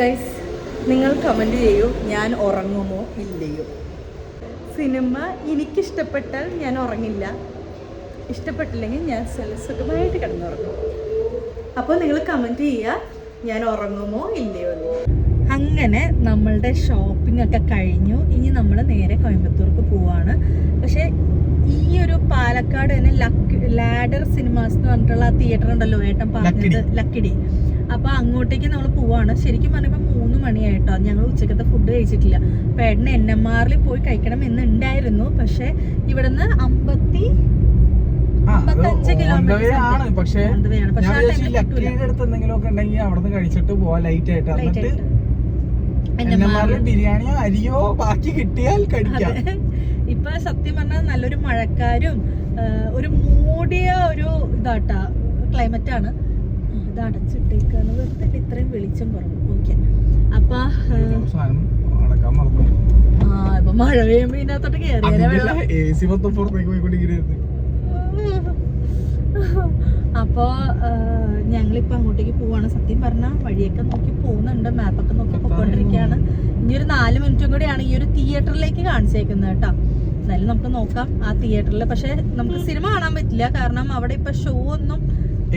Guys, നിങ്ങൾ comment ചെയ്യൂ, ഞാൻ ഉറങ്ങുമോ ഇല്ലയോ. സിനിമ എനിക്കിഷ്ടപ്പെട്ടാൽ ഞാൻ ഉറങ്ങില്ല, ഇഷ്ടപ്പെട്ടില്ലെങ്കിൽ ഞാൻ സുഖമായിട്ട് കിടന്നുറങ്ങും. അപ്പോൾ നിങ്ങൾ കമൻറ്റ് ചെയ്യുക ഞാൻ ഉറങ്ങുമോ ഇല്ലയോ. അങ്ങനെ നമ്മളുടെ ഷോപ്പിംഗ് ഒക്കെ കഴിഞ്ഞു. ഇനി നമ്മൾ നേരെ കോയമ്പത്തൂർക്ക് പോവാണ്. പക്ഷേ ഈ ഒരു പാലക്കാട് തന്നെ ലാഡർ സിനിമാസ് എന്ന് പറഞ്ഞിട്ടുള്ള ആ തിയേറ്റർ ഉണ്ടല്ലോ, ഏട്ടൻ പറഞ്ഞത് ലക്കിടി. അപ്പോൾ അങ്ങോട്ടേക്ക് നമ്മൾ പോവാണ്. ശരിക്കും പറഞ്ഞപ്പോൾ 3 മണിയായിട്ടോ. ഞങ്ങൾ ഉച്ചക്കത്തെ ഫുഡ് കഴിച്ചിട്ടില്ല. അപ്പോൾ ഏട്ടന് NMR പോയി കഴിക്കണം എന്നുണ്ടായിരുന്നു. പക്ഷേ ഇവിടുന്ന് 55 കിലോമീറ്റർ ബിരിയാണിയോ അരിയോ ബാക്കി കിട്ടിയാൽ കഴിക്കാം. ഇപ്പൊ സത്യം പറഞ്ഞാൽ നല്ലൊരു മഴക്കാരും ഒരു മൂടിയ ഒരു ഇതാട്ടാ ക്ലൈമറ്റ് ആണ്. ഇത് അടച്ചിട്ടേക്കാണ്, വെറുതെ ഇത്രയും വെളിച്ചം കുറവ്. ഓക്കെ, അപ്പൊ ഇപ്പൊ മഴ പെയ്യുമ്പോ ഇതിനകത്തോട്ട് കേറിയാലേ വെള്ളം. അപ്പോ ഞങ്ങളിപ്പോ അങ്ങോട്ടേക്ക് പോവാണ്. സത്യം പറഞ്ഞാൽ വഴിയൊക്കെ നോക്കി പോകുന്നുണ്ട്, മാപ്പൊക്കെ നോക്കി പോയിക്കൊണ്ടിരിക്കുകയാണ്. ഇനി ഒരു 4 മിനിറ്റും കൂടിയാണ് ഈ ഒരു തിയേറ്ററിലേക്ക് കാണിച്ചേക്കുന്നത് കേട്ടോ. എന്തായാലും നമുക്ക് നോക്കാം ആ തിയേറ്ററിൽ. പക്ഷെ നമുക്ക് സിനിമ കാണാൻ പറ്റില്ല, കാരണം അവിടെ ഇപ്പൊ ഷോ ഒന്നും.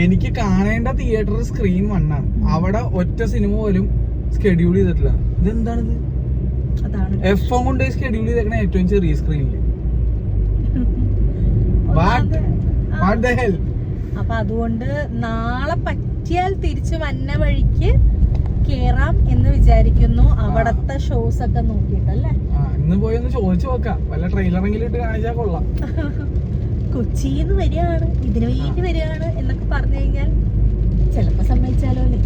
എനിക്ക് കാണേണ്ട തിയേറ്റർ സ്ക്രീൻ 1 ആണ്. അവിടെ ഒറ്റ സിനിമ പോലും സ്കെഡ്യൂൾ ചെയ്തിട്ടില്ല. ഇതെന്താണിത്? അതാണ് F1 കൊണ്ട് സ്കെഡ്യൂൾ ചെയ്തേക്കണ ഏറ്റവും ചെറിയ സ്ക്രീനില്. അപ്പൊ അതുകൊണ്ട് നാളെ പറ്റിയാൽ തിരിച്ചു വന്ന വഴിക്ക് കേറാം എന്ന് വിചാരിക്കുന്നു. അവിടത്തെ ഷോസ് ഒക്കെ നോക്കിട്ടല്ലേ. ഇന്ന് പോയി ഒന്ന് ചോദിച്ചു നോക്കാം, വല്ല ട്രെയിലറെങ്കിലും ഇട്ട് കാണിച്ചാൽ കൊള്ളാം. കൊച്ചിന്ന് വരികയാണ്, ഇതിനു വേണ്ടി വരികയാണ് എന്നൊക്കെ പറഞ്ഞു കഴിഞ്ഞാൽ ചിലപ്പോ സമ്മതിച്ചാലോ അല്ലേ.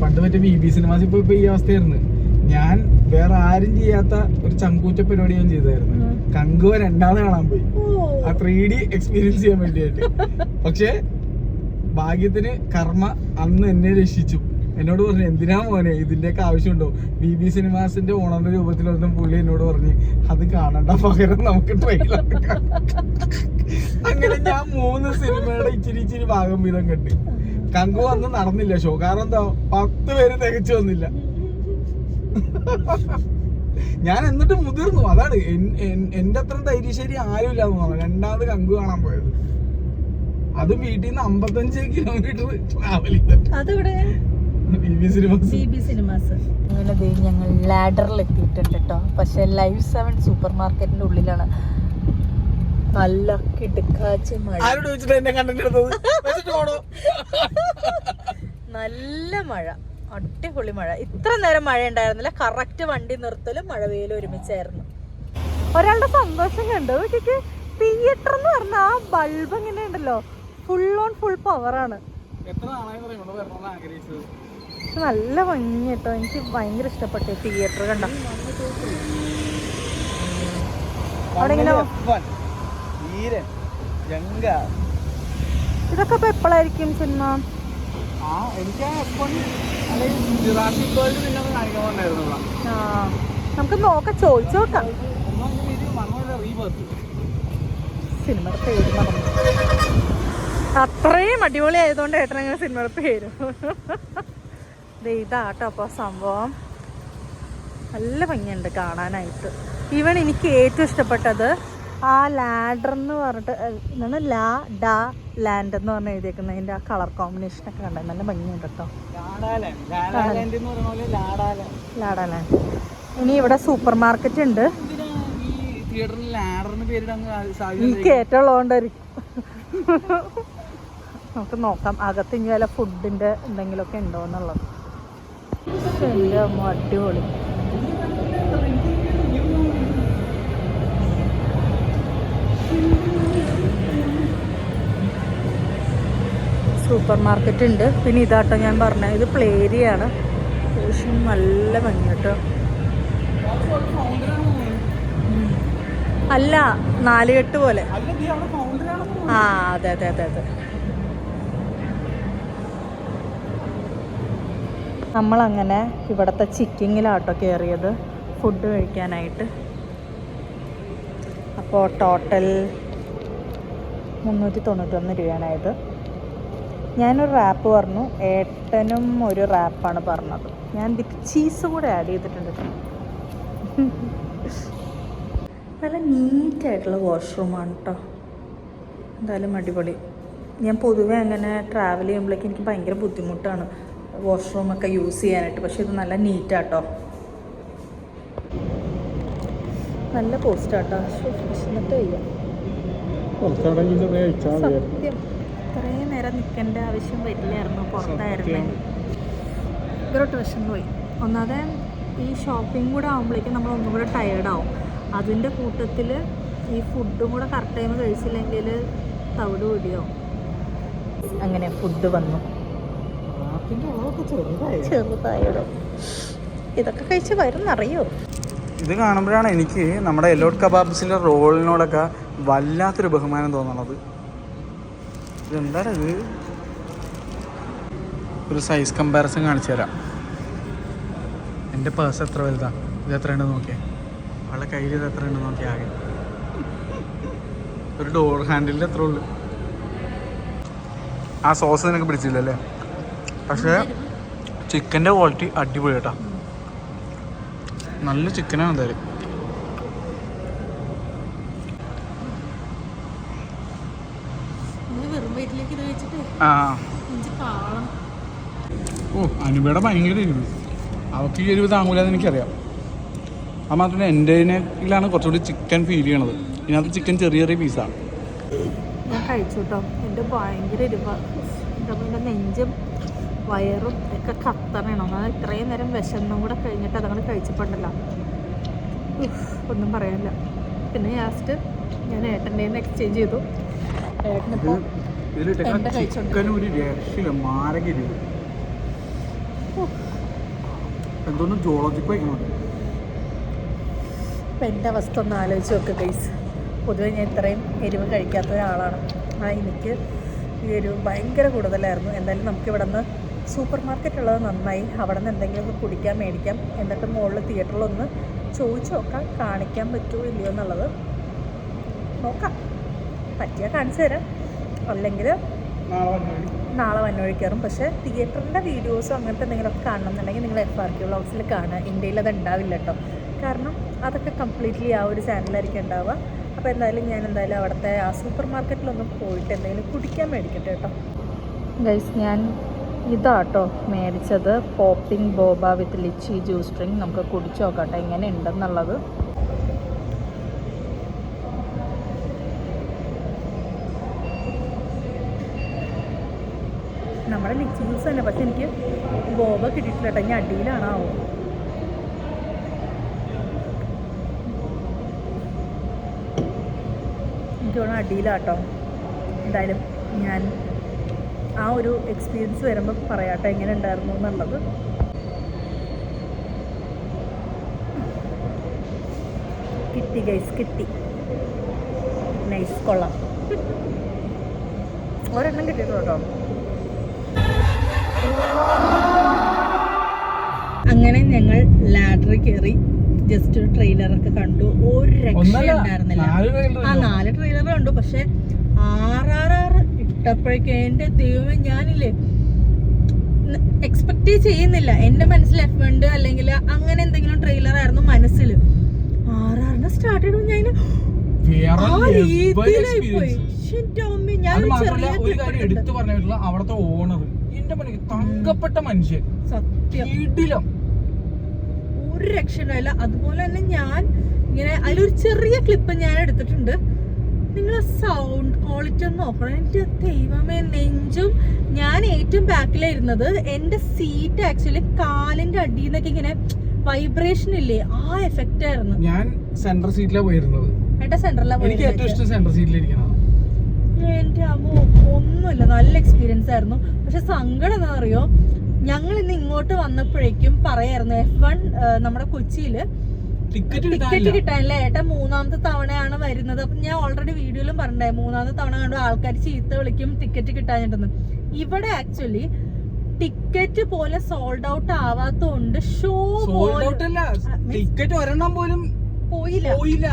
പണ്ട് മറ്റേ BB സിനിമാസ് ഇപ്പൊ ഈ അവസ്ഥയായിരുന്നു. ഞാൻ വേറെ ആരും ചെയ്യാത്ത ഒരു ചങ്കൂറ്റ പരിപാടി ഞാൻ ചെയ്തായിരുന്നു. കങ്കുവ 2ാമത് കാണാൻ പോയി, ആ 3D എക്സ്പീരിയൻസ് ചെയ്യാൻ വേണ്ടിയായിട്ട്. പക്ഷെ ഭാഗ്യത്തിന് കർമ്മ അന്ന് എന്നെ രക്ഷിച്ചു. എന്നോട് പറഞ്ഞു, എന്തിനാ മോനെ ഇതിന്റെയൊക്കെ ആവശ്യമുണ്ടോ? BB സിനിമാസിന്റെ ഓണറിന്റെ രൂപത്തിൽ വന്ന പുള്ളി എന്നോട് പറഞ്ഞു, അത് കാണണ്ട, പകരം നമുക്ക് ട്രെയിലർ. അങ്ങനെ ഞാൻ 3 സിനിമയുടെ ഇച്ചിരി ഭാഗം വീതം കണ്ടു. കങ്കു അന്ന് നടന്നില്ല ഷോ, കാരണം എന്താ, 10 പേര് തികച്ചു വന്നില്ല. ഞാൻ എന്നിട്ട് മുതിർന്നു. അതാണ് എന്റെ അത്ര ധൈര്യശേരി ആരും ഇല്ലാന്ന് പറഞ്ഞു 2ാമത് കങ്കു കാണാൻ പോയത്. അത് വീട്ടിൽ നിന്ന് 55 കിലോമീറ്റർ ട്രാവൽ ചെയ്തിട്ട്. BB cinemas. അങ്ങനെ ഞങ്ങൾ ലാഡറിൽ എത്തിയിട്ടുണ്ട് കേട്ടോ. പക്ഷെ ലൈവ് 7 സൂപ്പർ മാർക്കറ്റിന്റെ ഉള്ളിലാണ്. നല്ല കിടക്കാച്ച മഴ, നല്ല മഴ, അടിപൊളി മഴ. ഇത്ര നേരം മഴ ഉണ്ടായിരുന്നില്ല. കറക്റ്റ് വണ്ടി നിർത്തലും മഴ വെയിലും ഒരുമിച്ചായിരുന്നു. ഒരാളുടെ സന്തോഷം കണ്ടു. തിയേറ്റർ എന്ന് പറഞ്ഞാൽ ആ ബൾബ് എങ്ങനെ ഉണ്ടല്ലോ, ഫുൾ ഓൺ ഫുൾ പവറാണ്. നല്ല ഭംഗി കേട്ടോ, എനിക്ക് ഭയങ്കര ഇഷ്ടപ്പെട്ടു തിയേറ്റർ. കണ്ട അവിടെ ഇങ്ങനെ ഇതൊക്കെ ഇപ്പൊ എപ്പോഴായിരിക്കും സിനിമ? നമുക്ക് നോക്കാം, ചോദിച്ചു നോക്കാം. സിനിമയുടെ പേര് മറന്നു. അത്രയും അടിപൊളി ആയതുകൊണ്ട് ഏട്ടനങ്ങനെ സിനിമയുടെ പേര്. ഇതാട്ടോ അപ്പൊ സംഭവം. നല്ല ഭംഗിയുണ്ട് കാണാനായിട്ട്. ഈവൻ എനിക്ക് ഏറ്റവും ഇഷ്ടപ്പെട്ടത് ആ ലാഡർ എന്ന് പറഞ്ഞിട്ട് എന്താണ്, ലാൻഡ് എന്ന് പറഞ്ഞ് എഴുതിയേക്കുന്നതിൻ്റെ ആ കളർ കോമ്പിനേഷനൊക്കെ കണ്ടത് നല്ല ഭംഗിയുണ്ട് കേട്ടോ. ലാഡാലാൻഡ്. ഇനി ഇവിടെ സൂപ്പർ മാർക്കറ്റ് ഉണ്ട്. എനിക്ക് ഏറ്റവും ഉള്ളതുകൊണ്ടായിരിക്കും. നമുക്ക് നോക്കാം അകത്ത് ഇനി വല്ല ഫുഡിൻ്റെ എന്തെങ്കിലുമൊക്കെ ഉണ്ടോ എന്നുള്ളത്. എൻ്റെ അമ്മ അടിപൊളി. സൂപ്പർ മാർക്കറ്റ് ഉണ്ട്. പിന്നെ ഇതാട്ടോ ഞാൻ പറഞ്ഞത്, ഇത് പ്ലേ ഏരിയ ആണ്. നല്ല ഭംഗി കേട്ടോ. അല്ല, 4 കെട്ട് പോലെ. ആ അതെ അതെ അതെ അതെ. നമ്മളങ്ങനെ ഇവിടുത്തെ ചിക്കിങ്ങിലാട്ടോ കയറിയത് ഫുഡ് കഴിക്കാനായിട്ട്. അപ്പോൾ ടോട്ടൽ 391 രൂപയാണത്. ഞാനൊരു റാപ്പ് പറഞ്ഞു, ഏട്ടനും ഒരു റാപ്പാണ് പറഞ്ഞത്. ഞാൻ വിത്ത് ചീസ് കൂടെ ആഡ് ചെയ്തിട്ടുണ്ട്. നല്ല നീറ്റായിട്ടുള്ള വാഷ്റൂമാണ് കേട്ടോ. എന്തായാലും അടിപൊളി. ഞാൻ പൊതുവെ അങ്ങനെ ട്രാവൽ ചെയ്യുമ്പോഴേക്കും എനിക്ക് ഭയങ്കര ബുദ്ധിമുട്ടാണ് വാഷ്റൂമൊക്കെ യൂസ് ചെയ്യാനായിട്ട്. പക്ഷേ ഇത് നല്ല നീറ്റാട്ടോ, നല്ല പോസ്റ്റാട്ടോ. എന്നിട്ട് ചെയ്യാം സത്യം. ഇത്രയും നേരം നിൽക്കേണ്ട ആവശ്യം വരില്ലായിരുന്നു, പുറത്തായിരുന്നേ. ഇവരോട്ട് വിഷം പോയി. ഒന്നാതെ ഈ ഷോപ്പിംഗ് കൂടെ ആകുമ്പോഴേക്കും നമ്മൾ ഒന്നും കൂടെ ടയേർഡാവും. അതിൻ്റെ കൂട്ടത്തിൽ ഈ ഫുഡും കൂടെ കറക്റ്റ് ടൈം കഴിച്ചില്ലെങ്കിൽ തവിട് പിടിയാവും. അങ്ങനെ ഫുഡ് വന്നു. ചെറുതായിടോ ഇതൊക്കെ കഴിച്ച് വരുന്നറിയോ? ഇത് കാണുമ്പോഴാണ് എനിക്ക് നമ്മുടെ എല്ലോട്ട് കബാബ്സിൻ്റെ റോളിനോടൊക്കെ വല്ലാത്തൊരു ബഹുമാനം തോന്നണത്. ഇതെന്താ ഇത്? ഒരു സൈസ് കമ്പാരിസൺ കാണിച്ചു തരാം. എൻ്റെ പേഴ്സ് എത്ര വലുതാ, ഇത് എത്ര ഉണ്ടെന്ന് നോക്കിയേ. അവളുടെ കയ്യിൽ ഇത് എത്ര ഉണ്ടെന്ന് നോക്കിയാൽ ആകെ ഒരു ഡോർ ഹാൻഡിലിൽ എത്ര ഉള്ളു. ആ സോസ് നിനക്ക് പിടിച്ചില്ലല്ലേ? പക്ഷേ ചിക്കൻ്റെ ക്വാളിറ്റി അടിപൊളി കേട്ടോ, നല്ല ചിക്കനാണ് എന്തായാലും. ആ ഓ അനുപയുടെ ഭയങ്കര എരിവ്, അവൾക്ക് ഈ എരിവ് താങ്ങൂലെന്ന് എനിക്കറിയാം. അത് മാത്രമല്ല എൻ്റെതിലാണ് കുറച്ചുകൂടി ചിക്കൻ ഫീൽ ചെയ്യണത്. ഇതിനകത്ത് ചിക്കൻ ചെറിയ ചെറിയ പീസാണ്. ഞാൻ കഴിച്ചു കേട്ടോ, എൻ്റെ ഭയങ്കര എരിവാണ്. എൻ്റെ നെഞ്ചും വയറും ഒക്കെ കത്തണേണോ. എന്നാൽ ഇത്രയും നേരം വിശന്നും കൂടെ കഴിഞ്ഞിട്ട് അതങ്ങനെ കഴിച്ചിട്ടുണ്ടല്ലോ, ഒന്നും പറയാനില്ല. പിന്നെ ലാസ്റ്റ് ഞാൻ ഏട്ടൻ്റെ എക്സ്ചേഞ്ച് ചെയ്തു. ഏട്ടനിപ്പോൾ എൻ്റെ കഴിച്ചോണ്ട് എന്തോന്നും ജോളജിക്ക് വയ്ക്കണോ. ഇപ്പം എൻ്റെ അവസ്ഥ ഒന്ന് ആലോചിച്ച് നോക്ക് ഗൈസ്. പൊതുവെ ഞാൻ ഇത്രയും എരിവ് കഴിക്കാത്ത ഒരാളാണ്. എനിക്ക് ഈ എരിവ് ഭയങ്കര കൂടുതലായിരുന്നു. എന്തായാലും നമുക്ക് ഇവിടെ നിന്ന് സൂപ്പർ മാർക്കറ്റ് ഉള്ളത് നന്നായി. അവിടെ നിന്ന് എന്തെങ്കിലുമൊക്കെ കുടിക്കാൻ മേടിക്കാം. എന്നിട്ട് മുകളിൽ തിയേറ്ററിലൊന്ന് ചോദിച്ചു നോക്കാം കാണിക്കാൻ പറ്റുമോ ഇല്ലയോ എന്നുള്ളത്. നോക്കാം, പറ്റിയാൽ കാണിച്ചു തരാം, അല്ലെങ്കിൽ നാളെ വന്നവഴി കയറും. പക്ഷേ തിയേറ്ററിൻ്റെ വീഡിയോസോ അങ്ങനത്തെ എന്തെങ്കിലുമൊക്കെ കാണണമെന്നുണ്ടെങ്കിൽ നിങ്ങൾ FRK വ്ളോഗ്സിൽ കാണുക. ഇന്ത്യയിൽ അത് ഉണ്ടാവില്ല കേട്ടോ, കാരണം അതൊക്കെ കംപ്ലീറ്റ്ലി ആ ഒരു ചാനലായിരിക്കും ഉണ്ടാവുക. അപ്പോൾ എന്തായാലും ഞാൻ അവിടുത്തെ ആ സൂപ്പർ മാർക്കറ്റിലൊന്നും പോയിട്ട് എന്തെങ്കിലും കുടിക്കാൻ മേടിക്കട്ടെ കേട്ടോ. ഗൈസ് ഞാൻ ഇതാട്ടോ മേടിച്ചത്, പോപ്പിംഗ് ബോബ വിത്ത് ലിച്ചി ജ്യൂസ് ഡ്രിങ്ക്. നമുക്ക് കുടിച്ചു നോക്കട്ടെ എങ്ങനെ ഉണ്ടെന്നുള്ളത്. നമ്മുടെ ലിച്ചി ജ്യൂസ് തന്നെ, പക്ഷെ എനിക്ക് ബോബ കിട്ടിയിട്ടില്ല കേട്ടോ. ഇനി അടിയിലാണോ? എനിക്ക് തോന്നുന്നു അടിയിലാട്ടോ. എന്തായാലും ഞാൻ ആ ഒരു എക്സ്പീരിയൻസ് വരുമ്പോൾ പറയാട്ടോ എങ്ങനെ ഉണ്ടായിരുന്നു എന്നുള്ളത്. കിട്ടി ഗൈസ്, കിട്ടി. നൈസ്, കൊള്ളാം. ഒരെണ്ണം കിട്ടിയിട്ടുള്ളൂ കേട്ടോ. അങ്ങനെ ഞങ്ങൾ ലാഡർ കയറി ജസ്റ്റ് ഒരു ട്രെയിലറൊക്കെ കണ്ടു. ഒരു രക്ഷ ഉണ്ടായിരുന്നില്ല. 4 ട്രെയിലർ കണ്ടു. പക്ഷെ RRR ഇട്ടപ്പോഴേക്കും എൻ്റെ ദൈവമേ, ഞാനില്ലേ എക്സ്പെക്ട് ചെയ്യുന്നില്ല. എൻ്റെ മനസ്സിൽ F1 അല്ലെങ്കിൽ അങ്ങനെ എന്തെങ്കിലും ട്രെയിലർ ആയിരുന്നു മനസ്സിൽ. RRR സ്റ്റാർട്ട് ചെയ്തു ഞാൻ അവിടുത്തെ ഓണർ തങ്കപ്പെട്ട മനുഷ്യൻ, സത്യം ഒരു രക്ഷ ഉണ്ടായില്ല. അതുപോലെ തന്നെ ഞാൻ ഇങ്ങനെ അതിലൊരു ചെറിയ ക്ലിപ്പ് ഞാൻ എടുത്തിട്ടുണ്ട്. നിങ്ങൾ സൗണ്ട് ക്വാളിറ്റി ഒന്ന് നോക്കണം. എൻ്റെ ദൈവമേ, നെഞ്ചും ഞാൻ ഏറ്റവും ബാക്കിലായിരുന്നത്. എൻ്റെ സീറ്റ് ആക്ച്വലി കാലിന്റെ അടിയിൽ നിന്നൊക്കെ ഇങ്ങനെ വൈബ്രേഷൻ ഇല്ലേ, ആ എഫക്റ്റ് ആയിരുന്നു. ഞാൻ സെൻട്രൽ സീറ്റിലാണ് പോയിരുന്നത്. എനിക്ക് ഏറ്റവും ഇഷ്ടം സെൻട്രൽ സീറ്റിലിരിക്കണം. എൻ്റെ അമ്മോ, ഒന്നുമില്ല, നല്ല എക്സ്പീരിയൻസ് ആയിരുന്നു. പക്ഷെ സങ്കടം എന്താ അറിയോ, ഞങ്ങൾ ഇന്ന് ഇങ്ങോട്ട് വന്നപ്പോഴേക്കും പറയായിരുന്നു F1 നമ്മുടെ കൊച്ചിയില് ടിക്കറ്റ് കിട്ടാനില്ല. ഏട്ടാ 3ാമത്തെ തവണയാണ് വരുന്നത്. അപ്പൊ ഞാൻ ഓൾറെഡി വീഡിയോയിലും പറഞ്ഞിട്ടുണ്ടായി, 3ാമത്തെ തവണ കണ്ടു ആൾക്കാർ ചീത്ത വിളിക്കും ടിക്കറ്റ് കിട്ടാഞ്ഞിട്ടെന്ന്. ഇവിടെ ആക്ച്വലി ടിക്കറ്റ് പോലെ സോൾഡ് ഔട്ട് ആവാത്തോണ്ട് ഷോ ടിക്കറ്റ് ഒരെണ്ണം പോലും പോയില്ല,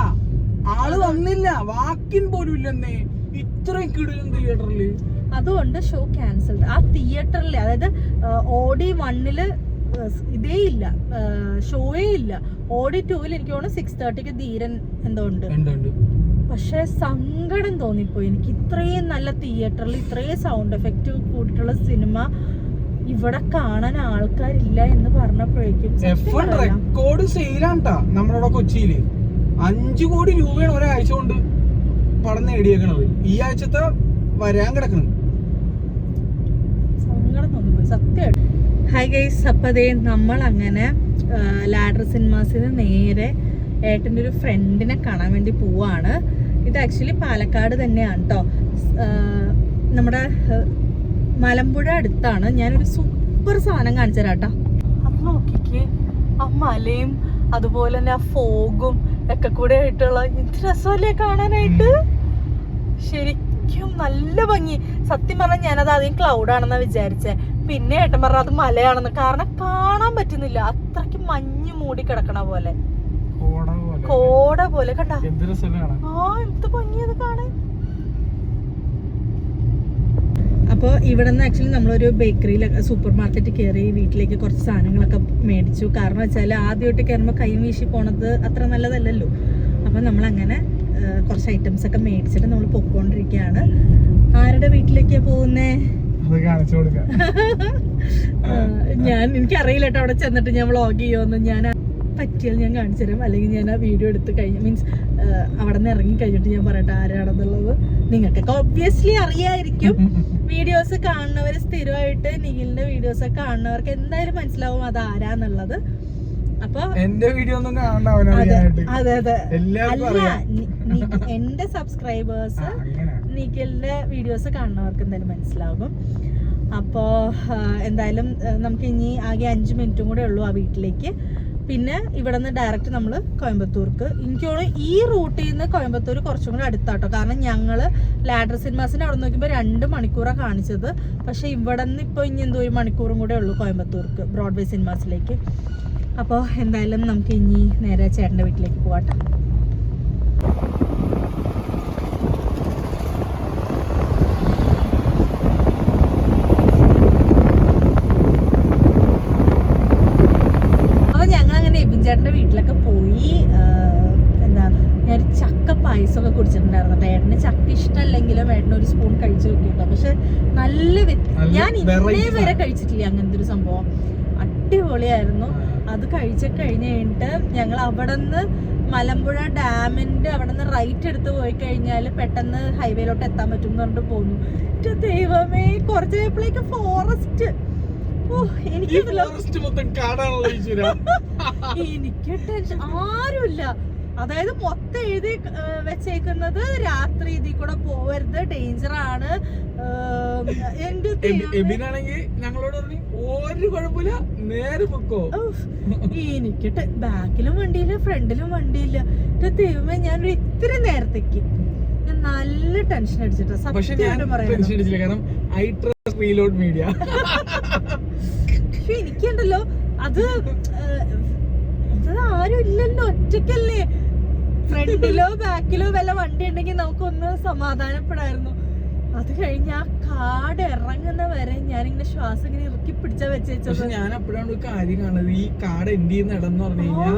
ആള് വന്നില്ല, വാക്കിൻ പോലും ഇല്ലെന്നേ. ഇത്രയും കിടിലൻ തിയേറ്ററില് അതുകൊണ്ട് ഷോ ക്യാൻസൽഡ്. ആ തിയേറ്ററിൽ, അതായത് ഓഡി 1-ല് ഇതേ ഇല്ല, ഷോയേ ഇല്ല. ഓഡി 2-ൽ എനിക്ക് തോന്നുന്നു 6:30 ധീരൻ എന്തോ ഉണ്ട്. പക്ഷെ സങ്കടം തോന്നിപ്പോയി എനിക്ക്. ഇത്രയും നല്ല തിയേറ്ററിൽ ഇത്രയും സൗണ്ട് എഫക്റ്റ് കൂട്ടിയിട്ടുള്ള സിനിമ ഇവിടെ കാണാൻ ആൾക്കാരില്ല എന്ന് പറഞ്ഞപ്പോഴേക്കും റെക്കോർഡ് സെയിലാണ്ടാ നമ്മുടെ കൊച്ചിയില് 5 കോടി രൂപയാണ് ഒരാഴ്ച കൊണ്ട് പടം നേടിയേക്കണത്. ഈ ആഴ്ചത്തെ വരാൻ കിടക്കണം. സങ്കടം തോന്നിപ്പോയി സത്യമായിട്ട്. ഹായ് ഗൈസ്, അപ്പോൾ അതേ നമ്മൾ അങ്ങനെ ലാഡർ സിനിമാസിന് നേരെ ഏട്ടൻ്റെ ഒരു ഫ്രണ്ടിനെ കാണാൻ വേണ്ടി പോവാണ്. ഇത് ആക്ച്വലി പാലക്കാട് തന്നെയാണ് കേട്ടോ, നമ്മുടെ മലമ്പുഴ അടുത്താണ്. ഞാനൊരു സൂപ്പർ സാധനം കാണിച്ചു തരാം കേട്ടോ. അത് നോക്കിക്കേ, ആ മലയും അതുപോലെ തന്നെ ആ ഫോഗും ഒക്കെ കൂടെ ആയിട്ടുള്ള എന്ത് രസമല്ലേ കാണാനായിട്ട്. ശരിക്കും നല്ല ഭംഗി. സത്യം പറഞ്ഞാൽ ഞാനത് ആദ്യം ക്ലൗഡാണെന്നാ വിചാരിച്ചേ. പിന്നെ ഏട്ടൻ പറഞ്ഞ അത് മലയാണെന്ന്. കാരണം കാണാൻ പറ്റുന്നില്ല, അത്രയ്ക്ക് മഞ്ഞ് മൂടി കിടക്കണ പോലെ, കോട പോലെ. കണ്ടാ എന്ത് ഭംഗിയത് കാണാൻ. അപ്പോൾ ഇവിടെ നിന്ന് ആക്ച്വലി നമ്മളൊരു ബേക്കറിയിലൊക്കെ സൂപ്പർ മാർക്കറ്റിൽ കയറി വീട്ടിലേക്ക് കുറച്ച് സാധനങ്ങളൊക്കെ മേടിച്ചു. കാരണം വെച്ചാൽ ആദ്യമായിട്ട് കയറുമ്പോൾ കൈ വീശി പോണത് അത്ര നല്ലതല്ലല്ലോ. അപ്പം നമ്മളങ്ങനെ കുറച്ച് ഐറ്റംസ് ഒക്കെ മേടിച്ചിട്ട് നമ്മൾ പൊക്കോണ്ടിരിക്കുകയാണ്. ആരുടെ വീട്ടിലേക്കാ പോകുന്നേ? എനിക്കറിയില്ല കേട്ടോ, അവിടെ ചെന്നിട്ട് ഞാൻ വ്ളോഗ് ചെയ്യുമെന്ന്. ഞാൻ പറ്റിയാൽ ഞാൻ കാണിച്ചു തരാം, അല്ലെങ്കിൽ ഞാൻ ആ വീഡിയോ എടുത്ത് കഴിഞ്ഞ് മീൻസ് അവിടെ നിന്ന് ഇറങ്ങി കഴിഞ്ഞിട്ട് ഞാൻ പറയട്ടെ ആരാണെന്നുള്ളത്. നിങ്ങൾക്കൊക്കെ ഒബ്വിയസ്ലി അറിയായിരിക്കും. വീഡിയോസ് കാണുന്നവർ, സ്ഥിരമായിട്ട് നിഖിലിന്റെ വീഡിയോസ് ഒക്കെ കാണുന്നവർക്ക് എന്തായാലും മനസ്സിലാവും അത് ആരാന്നുള്ളത്. അപ്പൊ എന്റെ വീഡിയോ ഒന്നും അതെ അതെ അല്ല, എന്റെ സബ്സ്ക്രൈബേഴ്സ് നിഖിലിന്റെ വീഡിയോസ് കാണുന്നവർക്ക് എന്തായാലും മനസ്സിലാകും. അപ്പോൾ എന്തായാലും നമുക്ക് ഇനി ആകെ 5 മിനിറ്റും കൂടെ ഉള്ളൂ ആ വീട്ടിലേക്ക്. പിന്നെ ഇവിടെ നിന്ന് ഡയറക്റ്റ് നമ്മൾ കോയമ്പത്തൂർക്ക്. എനിക്ക് തോന്നുന്നു ഈ റൂട്ടിൽ നിന്ന് കോയമ്പത്തൂർ കുറച്ചും കൂടെ അടുത്താട്ടോ. കാരണം ഞങ്ങൾ ലാഡർ സിനിമാസിൻ്റെ അവിടെ നോക്കുമ്പോൾ 2 മണിക്കൂറാണ് കാണിച്ചത്. പക്ഷേ ഇവിടെ നിന്ന് ഇപ്പോൾ ഇനി എന്തോ 1 മണിക്കൂറും കൂടെ ഉള്ളൂ കോയമ്പത്തൂർക്ക്, ബ്രോഡ്വേ സിനിമാസിലേക്ക്. അപ്പോൾ എന്തായാലും നമുക്ക് ഇനി നേരെ ചേട്ടൻ്റെ വീട്ടിലേക്ക് പോകാട്ടോ. ചേട്ടൻ്റെ വീട്ടിലൊക്കെ പോയി. എന്താ, ഞാൻ ചക്ക പായസമൊക്കെ കുടിച്ചിട്ടുണ്ടായിരുന്നു. ഏട്ടന് ചക്ക ഇഷ്ടമല്ലെങ്കിലും ഏട്ടന് ഒരു സ്പൂൺ കഴിച്ചു നോക്കിയിട്ടോ. പക്ഷെ നല്ല ഞാൻ ഇന്നേ വരെ കഴിച്ചിട്ടില്ല അങ്ങനത്തെ ഒരു സംഭവം. അടിപൊളിയായിരുന്നു. അത് കഴിഞ്ഞിട്ട് ഞങ്ങൾ അവിടെ നിന്ന് മലമ്പുഴ ഡാമിന്റെ അവിടെ നിന്ന് റൈറ്റ് എടുത്ത് പോയി കഴിഞ്ഞാൽ പെട്ടെന്ന് ഹൈവേയിലോട്ട് എത്താൻ പറ്റും എന്ന് പറഞ്ഞിട്ട് പോന്നു. ദൈവമേ, കുറച്ച് കഴിയുമ്പോഴേക്ക് ഫോറസ്റ്റ്. എനിക്ക് ടെൻഷൻ ആരുമില്ല. അതായത് മൊത്തം എഴുതി വെച്ചേക്കുന്നത് രാത്രി ഇതിൽ കൂടെ പോവരുത്, ഡേഞ്ചർ ആണ്. ഞങ്ങളോട് ഒരു കുഴപ്പമില്ല, നേരെ പൊക്കോ. എനിക്ക് ബാക്കിലും വണ്ടിയില്ല, ഫ്രണ്ടിലും വണ്ടിയില്ല. ദൈവമേ, ഞാനൊരു ഇത്തിരി നേരത്തേക്ക് ഞാൻ നല്ല ടെൻഷൻ അടിച്ചിട്ടാ സത്യമായിട്ടും പറയാം. എനിക്കുണ്ടല്ലോ അത് ആരും ഇല്ലല്ലോ, ഒറ്റയ്ക്കല്ലേ. ഫ്രണ്ടിലോ ബാക്കിലോ വല്ല വണ്ടി ഉണ്ടെങ്കിൽ നമുക്കൊന്ന് സമാധാനപ്പെടായിരുന്നു. അത് കഴിഞ്ഞ് ആ കാട് ഇറങ്ങുന്ന വരെ ഞാനിങ്ങനെ ശ്വാസം ഇങ്ങനെ ഇറുക്കി പിടിച്ചാ വെച്ചത്. ഞാൻ അപ്പോഴാണ് ഒരു കാര്യം കാണുന്നത്, ഈ കാട് എൻഡ് ചെയ്യുന്ന ഇടം എന്ന് പറഞ്ഞു കഴിഞ്ഞാൽ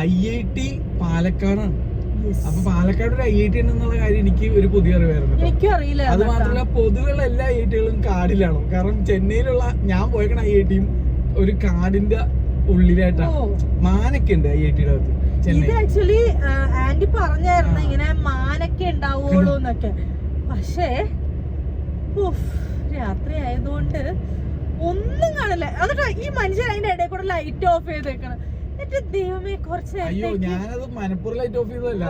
IIT പാലക്കാടാണ്. അപ്പൊ പാലക്കാട് ഒരു IIT ഉണ്ടെന്നുള്ള കാര്യം എനിക്ക് ഒരു പുതിയ അറിവായിരുന്നു. എനിക്കും അറിയില്ല. അത് മാത്രമല്ല, പൊതുവെയുള്ള എല്ലാ IIT-കളും കാടിലാണ്. കാരണം ചെന്നൈയിലുള്ള ഞാൻ പോയേക്കണ IIT-യും ഒരു കാടിന്റെ ഉള്ളിലായിട്ടാണ്. മാനൊക്കെ ഉണ്ട് IIT-യുടെ അകത്ത്. ഇത് ആക്ച്വലി ആന്റി പറഞ്ഞായിരുന്നു ഇങ്ങനെ മാനൊക്കെ ഉണ്ടാവുള്ളൂ എന്നൊക്കെ. പക്ഷേ രാത്രി ആയതുകൊണ്ട് ഒന്നും കാണില്ല. എന്നിട്ട് ഈ മനുഷ്യൻ അതിന്റെ ഇടയിൽ കൂടെ ലൈറ്റ് ഓഫ് ചെയ്തേക്കണം. ദൈവമേ, കുറച്ച് അയ്യോ, ഞാനത് മനപ്പൂർവ്വം ലൈറ്റ് ഓഫ് ചെയ്തതല്ല.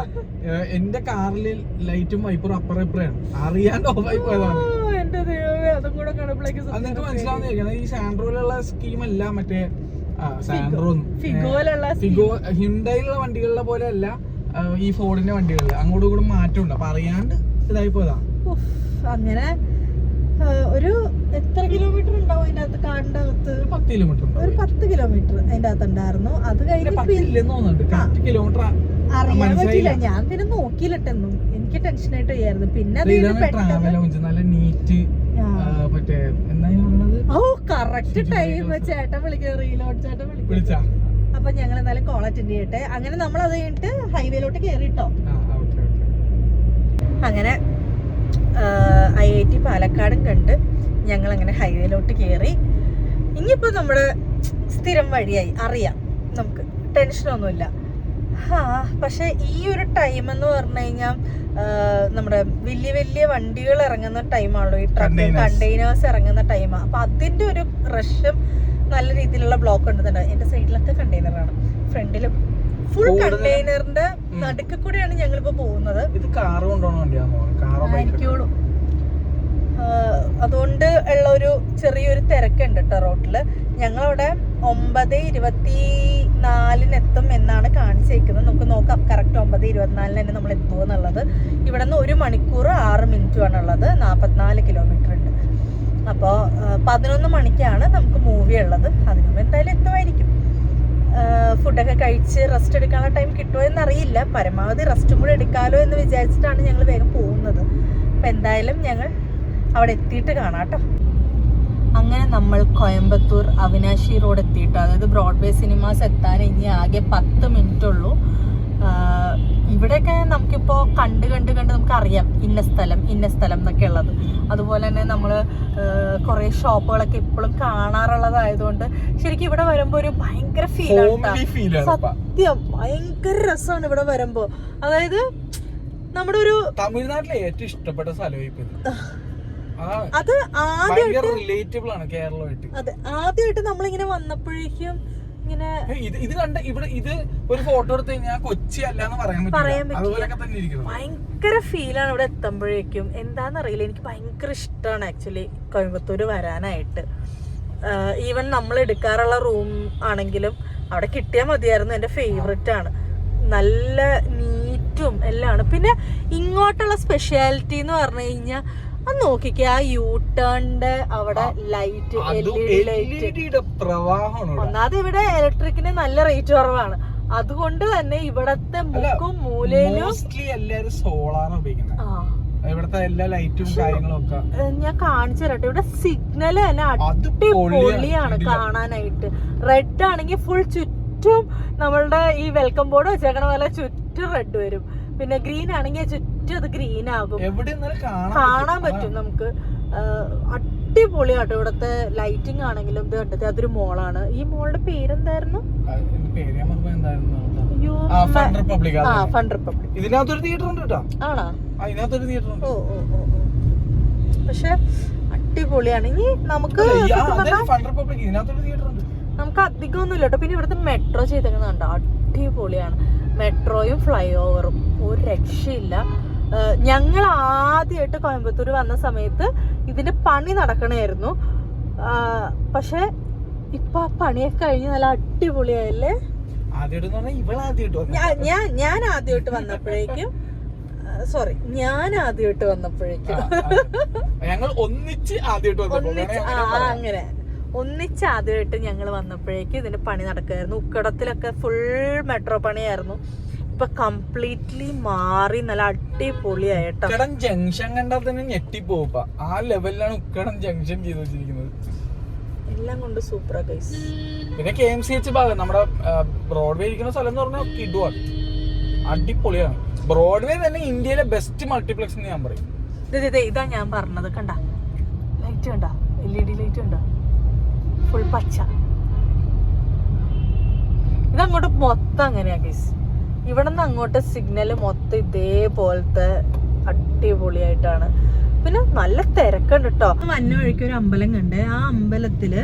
എന്റെ കാറിൽ ലൈറ്റും വൈപ്പറും അപ്പുറം ഇപ്പുറയാണ്, അറിയാണ്ട് ഓഫ് ആയി പോയതാണ്. എന്റെ ദൈവമേ, അതും കൂടെ കാണുമ്പോഴേക്ക് നിങ്ങൾക്ക് മനസ്സിലാവുന്ന ഈ സാൻഡ്രോയിലുള്ള സ്കീമല്ല, മറ്റേ ഫിഗോ ഹിൻഡയിലുള്ള വണ്ടികളിലെ പോലെ അല്ല ഈ ഫോർഡിന്റെ വണ്ടികളിൽ. അങ്ങോട്ടും കൂടെ മാറ്റമുണ്ട്. അപ്പൊ അറിയാണ്ട് ഇതായി പോയതാ. അങ്ങനെ ഒരു എത്ര കിലോമീറ്റർ ഉണ്ടാവും അതിന്റെ അകത്ത്? കാടിന്റെ അകത്ത് 10 കിലോമീറ്റർ, ഒരു 10 കിലോമീറ്റർ അതിന്റെ അകത്ത് ഉണ്ടായിരുന്നു. അത് കഴിഞ്ഞ് അറിയാൻ പറ്റില്ല. ഞാൻ പിന്നെ നോക്കിയില്ലെന്നും എനിക്ക് ടെൻഷനായിട്ട് ചെയ്യായിരുന്നു. പിന്നെ നല്ല നീറ്റ് മറ്റേ എന്താ ഓ കറക്റ്റ് ടൈം ചേട്ടൻ വിളിക്കുക റീലോട്ട് ചേട്ടൻ വിളിച്ചാ. അപ്പൊ ഞങ്ങൾ എന്തായാലും കോൾ അറ്റൻഡ് ചെയ്യട്ടെ. അങ്ങനെ നമ്മൾ അത് കഴിഞ്ഞിട്ട് ഹൈവേയിലോട്ട് കയറിട്ടോ. അങ്ങനെ IIT പാലക്കാടും കണ്ട് ഞങ്ങൾ അങ്ങനെ ഹൈവേയിലോട്ട് കയറി. ഇനിയിപ്പോൾ നമ്മുടെ സ്ഥിരം വഴിയായി, അറിയാം, നമുക്ക് ടെൻഷനൊന്നുമില്ല. പക്ഷെ ഈ ഒരു ടൈം എന്ന് പറഞ്ഞു കഴിഞ്ഞാൽ നമ്മുടെ വലിയ വലിയ വണ്ടികൾ ഇറങ്ങുന്ന ടൈമാണല്ലോ, ഈ ട്രക്ക് കണ്ടെയ്നേഴ്സ് ഇറങ്ങുന്ന ടൈമാണ്. അപ്പൊ അതിന്റെ ഒരു റഷും നല്ല രീതിയിലുള്ള ബ്ലോക്ക് ഉണ്ടെന്നുണ്ട്. എന്റെ സൈഡിലൊക്കെ കണ്ടെയ്നറാണ്, ഫ്രണ്ടിലും ഫുൾ കണ്ടെയ്നറിന്റെ നടുക്ക് കൂടെയാണ് ഞങ്ങളിപ്പോ പോകുന്നത്. ആയിരിക്കുള്ളൂ. അതുകൊണ്ട് ഉള്ള ഒരു ചെറിയൊരു തിരക്കുണ്ട് കേട്ടോ റോട്ടില്. ഞങ്ങളവിടെ 9:24 എത്തും എന്നാണ് കാണിച്ചേക്കുന്നത്. നമുക്ക് നോക്കാം കറക്റ്റ് 9:24 തന്നെ നമ്മൾ എത്തുമെന്നുള്ളത്. ഇവിടെ നിന്ന് 1 മണിക്കൂർ 6 മിനിറ്റുമാണ് ഉള്ളത്. 44 കിലോമീറ്റർ ഉണ്ട്. അപ്പോൾ 11 മണിക്കാണ് നമുക്ക് മൂവി ഉള്ളത്. അതിനുമ്പ് എന്തായാലും എത്തുമായിരിക്കും. ഫുഡൊക്കെ കഴിച്ച് റെസ്റ്റ് എടുക്കാനുള്ള ടൈം കിട്ടുമോ എന്നറിയില്ല. പരമാവധി റെസ്റ്റും കൂടെ എടുക്കാമല്ലോ എന്ന് വിചാരിച്ചിട്ടാണ് ഞങ്ങൾ വേഗം പോകുന്നത്. അപ്പം എന്തായാലും ഞങ്ങൾ അവിടെ എത്തിയിട്ട് കാണാം കേട്ടോ. അങ്ങനെ നമ്മൾ കോയമ്പത്തൂർ അവിനാശി റോഡ് എത്തിയിട്ടോ. അതായത് ബ്രോഡ്വേ സിനിമാസ് എത്താൻ ഇനി ആകെ 10 മിനിറ്റ് ഉള്ളൂ. ഇവിടെയൊക്കെ നമുക്കിപ്പോൾ കണ്ട് നമുക്ക് അറിയാം ഇന്ന സ്ഥലം എന്നൊക്കെ ഉള്ളത്. അതുപോലെ തന്നെ നമ്മൾ കുറേ ഷോപ്പുകളൊക്കെ ഇപ്പോഴും കാണാറുള്ളതായതുകൊണ്ട് ശരിക്കും ഇവിടെ വരുമ്പോൾ ഒരു ഭയങ്കര ഫീലാണ്. സത്യം ഭയങ്കര രസമാണ് ഇവിടെ വരുമ്പോൾ. അതായത് നമ്മുടെ ഒരു തമിഴ്നാട്ടിലെ ഏറ്റവും ഇഷ്ടപ്പെട്ട സ്ഥലം അത് ആദ്യമായിട്ട് നമ്മളിങ്ങനെ വന്നപ്പോഴേക്കും ഇങ്ങനെ ഇത് കണ്ട ഇവിടെ ഇത് ഒരു ഫോട്ടോ എടുത്ത് കഴിഞ്ഞാൽ കൊച്ചി അല്ലാന്ന് പറയാൻ പറ്റില്ല. ഭയങ്കര ഫീലാണ് ഇവിടെ എത്തുമ്പോഴേക്കും. എന്താന്നറിയില്ല, എനിക്ക് ഭയങ്കര ഇഷ്ടമാണ് ആക്ച്വലി കോയമ്പത്തൂര് വരാനായിട്ട്. ഈവൻ നമ്മൾ എടുക്കാറുള്ള റൂം ആണെങ്കിലും അവിടെ കിട്ടിയാൽ മതിയായിരുന്നു. എൻ്റെ ഫേവറേറ്റ് ആണ്. നല്ല നീറ്റും എല്ലാം. പിന്നെ ഇങ്ങോട്ടുള്ള സ്പെഷ്യാലിറ്റി എന്ന് പറഞ്ഞു കഴിഞ്ഞാൽ അത് നോക്കിക്കേ, ആ യൂ ടേണിന്റെ അവിടെ ലൈറ്റ്, LED ലൈറ്റ് പ്രവാഹമാണ്. ഒന്നാമത് ഇവിടെ ഇലക്ട്രിക്കിന് നല്ല റേറ്റ് കുറവാണ്. അതുകൊണ്ട് തന്നെ ഇവിടത്തെ മുക്കും മൂലയിലും എല്ലാരും സോളാറാണ് ഉപയോഗിക്കുന്നത്. ഇവിടത്തെ എല്ലാ ലൈറ്റും കാര്യങ്ങളും ഒക്കെ ഞാൻ കാണിച്ചു തരട്ടെ. ഇവിടെ സിഗ്നൽ തന്നെ അടിപൊളിയാണ് കാണാനായിട്ട്. റെഡ് ആണെങ്കിൽ ഫുൾ ചുറ്റും നമ്മളുടെ ഈ വെൽക്കം ബോർഡ് വെച്ചേക്കണ പോലെ ചുറ്റും റെഡ് വരും. പിന്നെ ഗ്രീൻ ആണെങ്കിൽ ചുറ്റും അത് ഗ്രീൻ ആകും. കാണാൻ പറ്റും നമുക്ക്. അടിപൊളിയാട്ടോ ഇവിടത്തെ ലൈറ്റിംഗ് ആണെങ്കിലും. ഇത് കണ്ടത് അതൊരു മോളാണ്. ഈ മോളുടെ പേരെന്തായിരുന്നു? Fun republic. ആണോ? പക്ഷെ അടിപൊളിയാണ്. ഇനി നമുക്ക് അധികമൊന്നുമില്ല കേട്ടോ. പിന്നെ ഇവിടുത്തെ മെട്രോ ചെയ്തേക്കുന്നുണ്ടോ, അടിപൊളിയാണ്. മെട്രോയും ഫ്ലൈ ഓവറും ഒരു രക്ഷയില്ല. ഞങ്ങൾ ആദ്യമായിട്ട് കോയമ്പത്തൂർ വന്ന സമയത്ത് ഇതിന്റെ പണി നടക്കണമായിരുന്നു. പക്ഷെ ഇപ്പൊ ആ പണിയൊക്കെ കഴിഞ്ഞ് നല്ല അടിപൊളിയായല്ലേ. ഞാൻ ആദ്യമായിട്ട് വന്നപ്പോഴേക്കും അങ്ങനെ ഒന്നിച്ചാദ്യമായിട്ട് ഞങ്ങൾ വന്നപ്പോഴേക്കും ഇതിന്റെ പണി നടക്കായിരുന്നു. ഉക്കടത്തിലൊക്കെ ഫുൾ മെട്രോ പണിയായിരുന്നു. ഇപ്പൊ കംപ്ലീറ്റ്ലി മാറി നല്ല അടിപൊളിയായിട്ടോ. ഉക്കടം ജംഗ്ഷൻ കണ്ടാൽ തന്നെ ഞെട്ടിപ്പോപ്പ. ആ ലെവലിലാണ് ഉക്കടം ജംഗ്ഷൻ ചെയ്ത് വെച്ചിരിക്കുന്നത്. എല്ലാം കൊണ്ട് സൂപ്പറാ ഗൈസ്. പിന്നെ KMCH ഭാഗം നമ്മുടെ ബ്രോഡ്വേ ഇരിക്കുന്ന സ്ഥലം എന്ന് പറഞ്ഞാൽ കിഡുവാണ്, അടിപൊളിയാണ്. ബ്രോഡ്വേ തന്നെ ഇന്ത്യയിലെ ബെസ്റ്റ് മൾട്ടിപ്ലക്സ് എന്ന് ഞാൻ പറയും. ഇതാ ഞാൻ പറഞ്ഞത്. കണ്ട ലൈറ്റ് കണ്ട, LED ലൈറ്റ് കണ്ട, ഫുൾ പച്ച. ഇതങ്ങോട്ട് മൊത്തം അങ്ങനെയാ ഗൈസ്. ഇവിടെ നിന്ന് അങ്ങോട്ട് സിഗ്നല് മൊത്തം ഇതേപോലത്തെ അടിപൊളിയായിട്ടാണ്. പിന്നെ നല്ല തിരക്കുണ്ട് കേട്ടോ. വന്ന വഴിക്ക് ഒരു അമ്പലം കണ്ട്. ആ അമ്പലത്തില്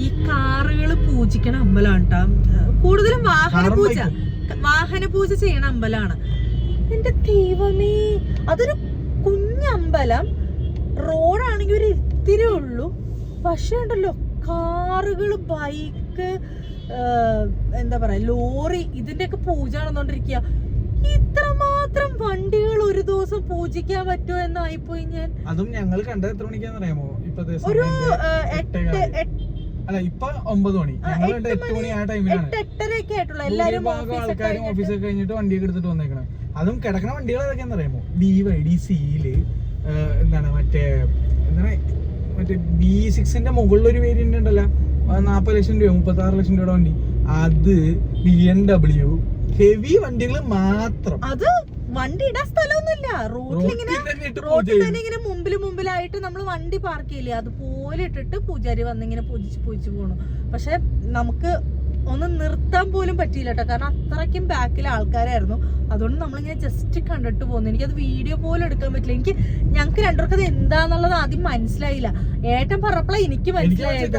ഈ കാറുകൾ പൂജിക്കണ അമ്പലമാണ് കേട്ടോ. കൂടുതലും വാഹന പൂജ ചെയ്യണ അമ്പലമാണ്. എന്റെ ദൈവമേ, അതൊരു കുഞ്ഞമ്പലം. റോഡാണെങ്കിൽ ഒരു ഇത്തിരി ഉള്ളൂ. പക്ഷെ ഉണ്ടല്ലോ കാറുകള്, ബൈക്ക്, എന്താ പറയാ, ലോറി, ഇതിന്റെയൊക്കെ പൂജ നടന്നോണ്ടിരിക്കുക. ഇത്രമാത്രം വണ്ടികൾ ഒരു ദിവസം പൂജിക്കാൻ പറ്റുമോ എന്നായിപ്പോയി ഞാൻ. അതും ഞങ്ങൾ കണ്ടത് എത്ര മണിക്കാന്ന് അറിയാമോ? ഒരു അല്ല, ഇപ്പൊ 9 മണി. ഞങ്ങൾ 8 മണി ആ ടൈമിലാണ്. 8:30 ആയിട്ടുള്ള എല്ലാരും ആൾക്കാരും ഓഫീസൊക്കെ കഴിഞ്ഞിട്ട് വണ്ടിയൊക്കെ എടുത്തിട്ട് വന്നേക്കണം. അതും കിടക്കണ വണ്ടികൾ ഏതൊക്കെയാന്ന് അറിയാമോ? BYD, സീല്, എന്താണ് മറ്റേ എന്താണ് മറ്റേ B6 മുകളിലൊരു വേരിയന്റ് ഉണ്ടല്ലോ, 40 ലക്ഷം രൂപ 36 ലക്ഷം രൂപയുടെ വണ്ടി, അത് BMW ഹെവി വണ്ടികൾ മാത്രം. അത് വണ്ടി ഇടാൻ സ്ഥലമൊന്നുമില്ല, റോഡിൽ തന്നെ ഇങ്ങനെ മുമ്പിലായിട്ട് നമ്മൾ വണ്ടി പാർക്ക് ചെയ്യില്ലേ, അതുപോലെ ഇട്ടിട്ട് പൂജാരി വന്നിങ്ങനെ പൂജിച്ച് പോണു. പക്ഷെ നമുക്ക് ഒന്ന് നിർത്താൻ പോലും പറ്റിയില്ല കേട്ടോ, കാരണം അത്രയ്ക്കും ബാക്കിലെ ആൾക്കാരായിരുന്നു. അതുകൊണ്ട് നമ്മളിങ്ങനെ ജസ്റ്റ് കണ്ടിട്ട് പോകുന്നു. എനിക്കത് വീഡിയോ പോലും എടുക്കാൻ പറ്റില്ല. ഞങ്ങൾക്ക് രണ്ടുപേർക്ക് അത് എന്താന്നുള്ളത് ആദ്യം മനസ്സിലായില്ല. ഏട്ടൻ പറഞ്ഞപ്പോഴാ എനിക്ക് മനസ്സിലായത്.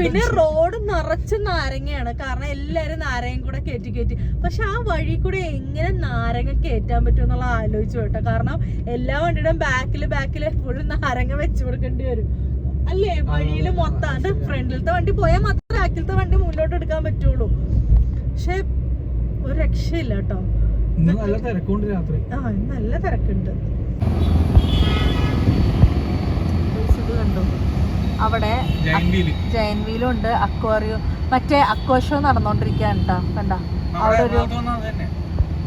പിന്നെ റോഡ് നിറച്ച് നാരങ്ങയാണ്, കാരണം എല്ലാരും നാരങ്ങ കൂടെ കയറ്റി. പക്ഷെ ആ വഴി കൂടെ എങ്ങനെ നാരങ്ങ കയറ്റാൻ പറ്റും എന്നുള്ള ആലോചിച്ചു കേട്ടോ. കാരണം എല്ലാ വണ്ടിയുടെയും ബാക്കില് ഫുള്ള് നാരങ്ങ വെച്ചു കൊടുക്കേണ്ടി വരും അല്ലേ, വഴിയില് മൊത്തം. അത് ഫ്രണ്ടിലത്തെ വണ്ടി പോയാൽ മാത്രമേ ബാക്കിലത്തെ വണ്ടി മുന്നോട്ട് എടുക്കാൻ പറ്റുള്ളൂ. പക്ഷെ ഒരു രക്ഷയില്ല കേട്ടോ. നല്ല തിരക്കുണ്ട് രാത്രി. നല്ല തിരക്കുണ്ട്. ഇത് കണ്ടോ, അവിടെ ജയൻ വീലും ഉണ്ട്, അക്വാറിയം, മറ്റേ അക്വാഷോ നടന്നോണ്ടിരിക്കാണ് കേട്ടോ. കണ്ട അവിടെ ഒരു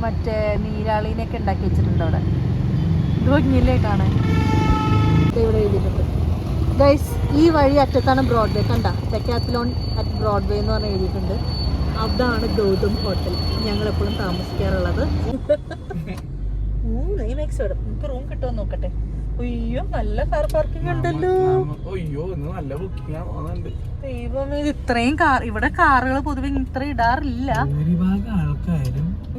മറ്റേ നീരാളിനെയൊക്കെ ഉണ്ടാക്കി വെച്ചിട്ടുണ്ട് അവിടെ. ഇത് ഭംഗിയില്ലേ കാണാൻ. ഇവിടെ എഴുതിയിട്ടുണ്ട് ഗൈസ്, ഈ വഴി അറ്റത്താണ് ബ്രോഡ്വേ. കണ്ട ഡെക്കാത്ലോൺ അറ്റ് ബ്രോഡ്വേ എന്ന് പറഞ്ഞ് എഴുതിയിട്ടുണ്ട്. അതാണ് ഗൗതം ഹോട്ടൽ, ഞങ്ങളെപ്പോഴും താമസിക്കാറുള്ളത്. നമുക്ക് റൂം കിട്ടുമോ നോക്കട്ടെ. അയ്യോ, നല്ല കാർ പാർക്കിംഗ് ഉണ്ടല്ലോ. ദൈവമേ, ഇത് ഇത്രയും കാർ, ഇവിടെ കാറുകൾ പൊതുവെ ഇത്ര ഇടാറില്ല.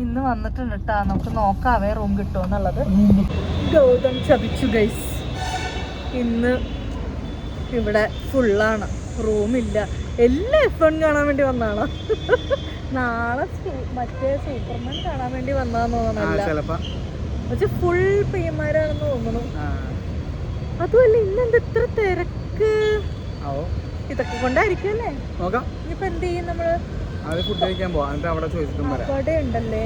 ഇന്ന് വന്നിട്ടുണ്ട് കേട്ടാ. നമുക്ക് നോക്കാവേ റൂം കിട്ടുമോ എന്നുള്ളത്. ഗൗതം ചതിച്ചു ഗൈസ്, ഇന്ന് ഇവിടെ ഫുള്ളാണ്, റൂമില്ല. എല്ലാം F1 കാണാൻ വേണ്ടി വന്നാണ്. നാളെ മറ്റേ സൂപ്പർമാൻ കാണാൻ വേണ്ടി വന്നാന്ന് തോന്നണല്ല, പക്ഷെ ഫുൾ പയ്യന്മാരാണെന്ന് തോന്നുന്നു. അതുമല്ല ഇന്നെന്താ ഇത്ര തിരക്ക്? ഇതൊക്കെ കൊണ്ടായിരിക്കും അല്ലേ. ഇനിയിപ്പോ എന്ത് ചെയ്യും നമ്മള്? അവിടെ ഉണ്ടല്ലേ.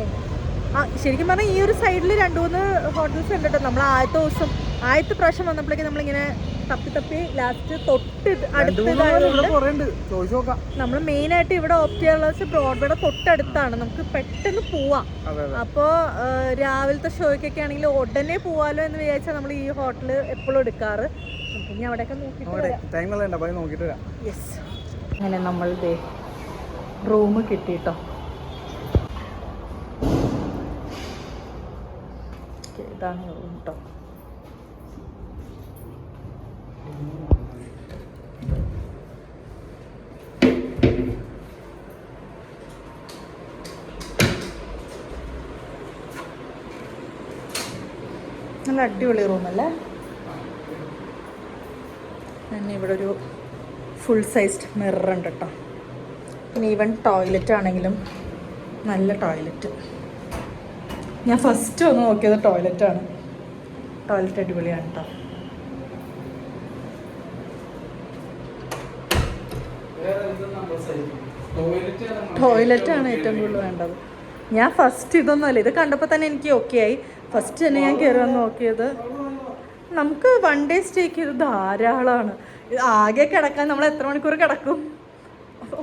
ശരിക്കും പറഞ്ഞാൽ ഈ ഒരു സൈഡിൽ 2-3 ഹോട്ടൽസ് ഉണ്ട് കേട്ടോ. നമ്മൾ ആദ്യത്തെ പ്രാവശ്യം വന്നപ്പോഴേക്കും നമ്മളിങ്ങനെ തപ്പി ലാസ്റ്റ് തൊട്ട് അടുത്തതായതുകൊണ്ട് നമ്മൾ മെയിൻ ആയിട്ട് ഇവിടെ ഓപ്റ്റ് ചെയ്യാനുള്ള വെച്ചാൽ ബ്രോഡ്വേയുടെ തൊട്ടടുത്താണ്, നമുക്ക് പെട്ടെന്ന് പോവാം. അപ്പോൾ രാവിലത്തെ ഷോയ്ക്കൊക്കെ ആണെങ്കിൽ ഉടനെ പോവാലോ എന്ന് വിചാരിച്ചാൽ നമ്മൾ ഈ ഹോട്ടൽ എപ്പോഴും എടുക്കാറ്. ഇനി അവിടെയൊക്കെ നോക്കിയിട്ട് യെസ്. അങ്ങനെ നമ്മൾ റൂം കിട്ടിട്ടോ. ഇതാണ് റൂം കേട്ടോ. നല്ല അടിപൊളി റൂമല്ലേ. പിന്നെ ഇവിടെ ഒരു ഫുൾ സൈസ്ഡ് മിറർ ഉണ്ട് കേട്ടോ. പിന്നെ ഈവൻ ടോയ്ലറ്റ് ആണെങ്കിലും നല്ല ടോയ്ലറ്റ്. ഞാൻ ഫസ്റ്റ് ഒന്ന് നോക്കിയത് ടോയ്ലറ്റാണ്. ടോയ്ലറ്റ് അടിപൊളിയാണ് കേട്ടോ. ടോയ്ലറ്റാണ് ഏറ്റവും കൂടുതൽ വേണ്ടത്. ഞാൻ ഫസ്റ്റ് ഇതൊന്നുമല്ല, ഇത് കണ്ടപ്പോൾ തന്നെ എനിക്ക് ഓക്കെ ആയി. ഫസ്റ്റ് തന്നെ ഞാൻ കയറി വന്ന് നോക്കിയത്. നമുക്ക് 1 ഡേ സ്റ്റേക്ക് ഇത് ധാരാളമാണ്. ആകെ കിടക്കാൻ നമ്മൾ എത്ര മണിക്കൂർ കിടക്കും?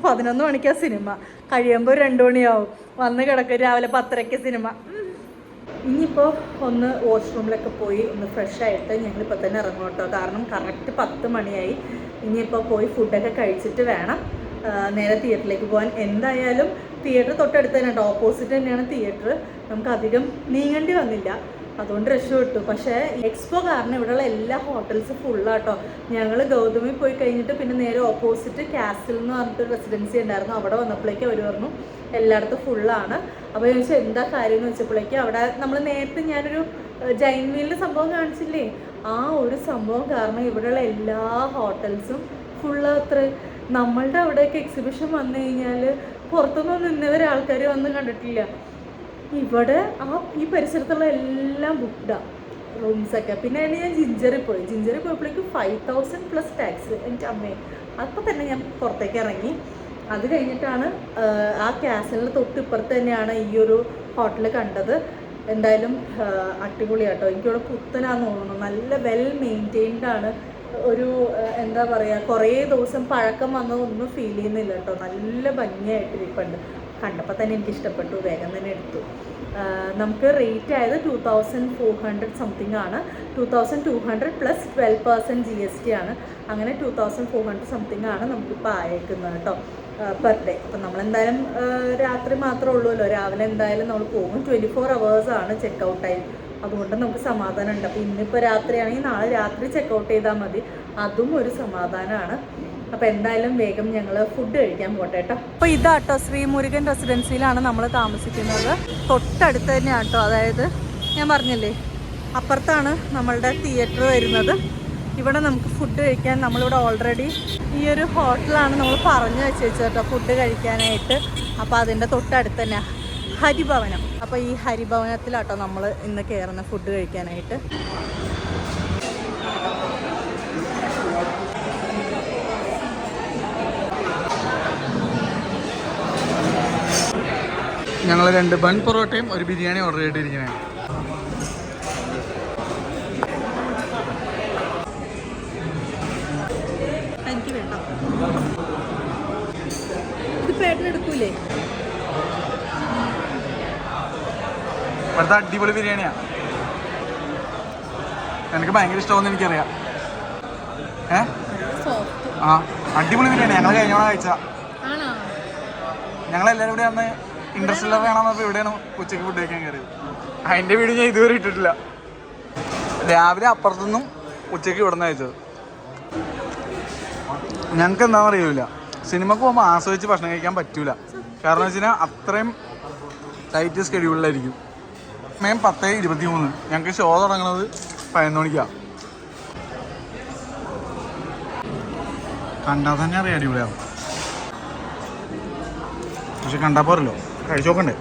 11 മണിക്കാണ് സിനിമ, കഴിയുമ്പോൾ 2 മണിയാവും. വന്ന് കിടക്കും, രാവിലെ 10:30 സിനിമ. ഇനിയിപ്പോൾ ഒന്ന് വാഷ്റൂമിലൊക്കെ പോയി ഒന്ന് ഫ്രഷ് ആയിട്ട് ഞങ്ങളിപ്പോൾ തന്നെ ഇറങ്ങും കേട്ടോ. കാരണം കറക്റ്റ് 10 മണിയായി. ഇനിയിപ്പോൾ പോയി ഫുഡൊക്കെ കഴിച്ചിട്ട് വേണം നേരെ തിയേറ്ററിലേക്ക് പോകാൻ. എന്തായാലും തിയേറ്റർ തൊട്ടടുത്ത് തന്നെ കേട്ടോ, ഓപ്പോസിറ്റ് തന്നെയാണ് തിയേറ്റർ. നമുക്ക് അധികം നീങ്ങേണ്ടി വന്നില്ല, അതുകൊണ്ട് രക്ഷപ്പെട്ടു. പക്ഷേ എക്സ്പോ കാരണം ഇവിടെയുള്ള എല്ലാ ഹോട്ടൽസും ഫുള്ളാട്ടോ. ഞങ്ങൾ ഗൗതമിൽ പോയി കഴിഞ്ഞിട്ട് പിന്നെ നേരെ ഓപ്പോസിറ്റ് കാസിൽ എന്ന് പറഞ്ഞിട്ടൊരു റെസിഡൻസി ഉണ്ടായിരുന്നു. അവിടെ വന്നപ്പോഴേക്കും അവർ പറഞ്ഞു എല്ലായിടത്തും ഫുള്ളാണ്. അപ്പോൾ ഞാൻ ചോദിച്ചാൽ എന്താ കാര്യം എന്ന് വെച്ചപ്പോഴേക്കും അവിടെ നമ്മൾ നേരത്തെ ഞാനൊരു ജൈൻ വീലിൻ്റെ സംഭവം കാണിച്ചില്ലേ, ആ ഒരു സംഭവം കാരണം ഇവിടെയുള്ള എല്ലാ ഹോട്ടൽസും ഫുള്ളാത്ര. നമ്മളുടെ അവിടെയൊക്കെ എക്സിബിഷൻ വന്നു കഴിഞ്ഞാൽ പുറത്തുനിന്ന് നിന്നവരെ ആൾക്കാർ വന്ന് കണ്ടിട്ടില്ല. ഇവിടെ ഈ പരിസരത്തുള്ള എല്ലാം ബുക്ക്ഡാണ് റൂംസൊക്കെ. പിന്നെ ഞാൻ ജിഞ്ചറിൽ പോയപ്പോഴേക്കും 5,000+ ടാക്സ്. എൻ്റെ അമ്മേ, അപ്പോൾ തന്നെ ഞാൻ പുറത്തേക്ക് ഇറങ്ങി. അത് കഴിഞ്ഞിട്ടാണ് ആ കാസലിന് തൊട്ടിപ്പുറത്ത് തന്നെയാണ് ഈ ഒരു ഹോട്ടൽ കണ്ടത്. എന്തായാലും അടിപൊളിയാട്ടോ. എനിക്കിവിടെ പുത്തനാന്ന് തോന്നുന്നു. നല്ല വെൽ മെയിൻറ്റെയിൻഡ് ആണ്. ഒരു എന്താ പറയുക, കുറേ ദിവസം പഴക്കം വന്നതൊന്നും ഫീൽ ചെയ്യുന്നില്ല കേട്ടോ. നല്ല ഭംഗിയായിട്ടിരിപ്പുണ്ട്. കണ്ടപ്പോൾ തന്നെ എനിക്ക് ഇഷ്ടപ്പെട്ടു, വേഗം തന്നെ എടുത്തു. നമുക്ക് റേറ്റ് ആയത് 2400 സംതിങ് ആണ്. 2200 പ്ലസ് 12% GST ആണ്. അങ്ങനെ 2400 സംതിങ് ആണ് നമുക്കിപ്പോൾ ആയേക്കുന്നത് കേട്ടോ പെർ ഡേ. അപ്പം നമ്മളെന്തായാലും രാത്രി മാത്രമേ ഉള്ളൂല്ലോ, രാവിലെ എന്തായാലും നമ്മൾ പോകും. 24 hours ആണ് ചെക്കൗട്ട് ടൈം. അതുകൊണ്ട് നമുക്ക് സമാധാനമുണ്ട്. അപ്പോൾ ഇന്നിപ്പോൾ രാത്രിയാണെങ്കിൽ നാളെ രാത്രി ചെക്കൗട്ട് ചെയ്താൽ മതി, അതും ഒരു സമാധാനമാണ്. അപ്പോൾ എന്തായാലും വേഗം ഞങ്ങൾ ഫുഡ് കഴിക്കാൻ പോട്ടെ കേട്ടോ. അപ്പോൾ ഇതാട്ടോ ശ്രീമുരുകൻ റെസിഡൻസിയിലാണ് നമ്മൾ താമസിക്കുന്നത്. തൊട്ടടുത്ത് തന്നെയാണ് കേട്ടോ, അതായത് ഞാൻ പറഞ്ഞില്ലേ അപ്പുറത്താണ് നമ്മളുടെ തിയേറ്റർ വരുന്നത്. ഇവിടെ നമുക്ക് ഫുഡ് കഴിക്കാൻ നമ്മളിവിടെ ഓൾറെഡി ഈ ഒരു ഹോട്ടലാണ് നമ്മൾ പറഞ്ഞു വെച്ചത് കേട്ടോ ഫുഡ് കഴിക്കാനായിട്ട്. അപ്പോൾ അതിൻ്റെ തൊട്ടടുത്ത് തന്നെ ഹരിഭവനം. അപ്പോൾ ഈ ഹരിഭവനത്തിലാട്ടോ നമ്മൾ ഇന്ന് കയറുന്ന ഫുഡ് കഴിക്കാനായിട്ട്. ഞങ്ങൾ 2 ബൺ പൊറോട്ടയും ഒരു ബിരിയാണി ഓർഡർ ചെയ്തിരിക്കണേ. എനിക്ക് വേണ്ട, ഇത് പേട്ടനെടുക്കൂലേ? ഇവിടുത്തെ അടിപൊളി ബിരിയാണിയാ, എനിക്ക് ഭയങ്കര ഇഷ്ടമാണെന്ന് എനിക്കറിയാം. ആ അടിപൊളി ബിരിയാണി. ഞങ്ങൾ കഴിഞ്ഞോണം കഴിച്ച ഞങ്ങളെല്ലാവരും കൂടി അന്ന് ഇൻട്രസ്റ്റിൽ വേണമെന്നപ്പോൾ ഇവിടെയാണ് ഉച്ചയ്ക്ക് ഫുഡ് കഴിക്കാൻ കയറിയത്. അതിൻ്റെ വീഡിയോ ഞാൻ ഇതുവരെ ഇട്ടിട്ടില്ല. രാവിലെ അപ്പുറത്തുനിന്നും ഉച്ചയ്ക്ക് ഇവിടെ നിന്ന് കഴിച്ചത്. ഞങ്ങൾക്ക് എന്താണെന്ന് അറിയില്ല, സിനിമക്ക് പോകുമ്പോൾ ആസ്വദിച്ച് ഭക്ഷണം കഴിക്കാൻ പറ്റൂല. കാരണം വെച്ച് കഴിഞ്ഞാൽ അത്രയും ടൈറ്റ് സ്കെഡ്യൂളിലായിരിക്കും. മെയിൻ 10:23 ഞങ്ങൾക്ക് ഷോ തുടങ്ങുന്നത് 11 മണിക്കാണ്. കണ്ടാൽ തന്നെ അറിയാം അടിപൊളിയാണ്. പക്ഷെ കണ്ടാൽ പോരല്ലോ, കഴിച്ചു നോക്കണ്ടേ?